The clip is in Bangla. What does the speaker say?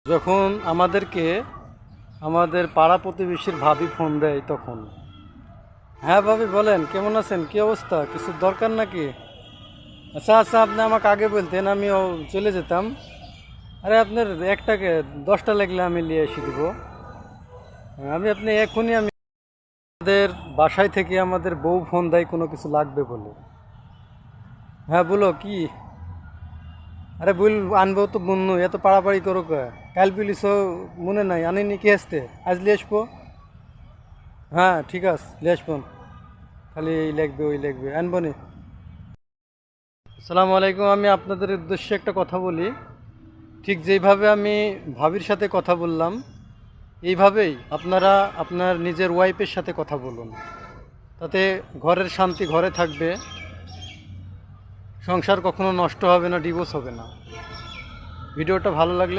যখন আমাদেরকে আমাদের পাড়া প্রতিবেশীর ভাবি ফোন দেয় তখন, হ্যাঁ ভাবি বলেন, কেমন আছেন, কি অবস্থা, কিছু দরকার নাকি? আচ্ছা আচ্ছা, আপনি আমাকে আগে বলতেন, আমিও চলে যেতাম। আরে আপনার একটাকে 10টা লাগলে আমি নিয়ে এসে দিব। আপনি এখনই আমাদের বাসায় থেকে আমাদের বউ ফোন দেয় কোনো কিছু লাগবে বলে। হ্যাঁ বলো কি? আরে বল, আনবো তো বন্য, এত পাড়াপাড়ি করো কে? কাল বিলিস মনে নাই, আনিনি কি আসতে, আজ লিয়ে আসবো। হ্যাঁ ঠিক আছে, লিয়ে আসবো। খালি এই লাগবে ওই লাগবে, আনবো নি। আসসালামু আলাইকুম। আমি আপনাদের উদ্দেশ্যে একটা কথা বলি। ঠিক যেইভাবে আমি ভাবির সাথে কথা বললাম, এইভাবেই আপনারা আপনার নিজের ওয়াইফের সাথে কথা বলুন। তাতে ঘরের শান্তি ঘরে থাকবে, সংসার কখনো নষ্ট হবে না, ডিভোর্স হবে না। ভিডিওটা ভালো লাগলে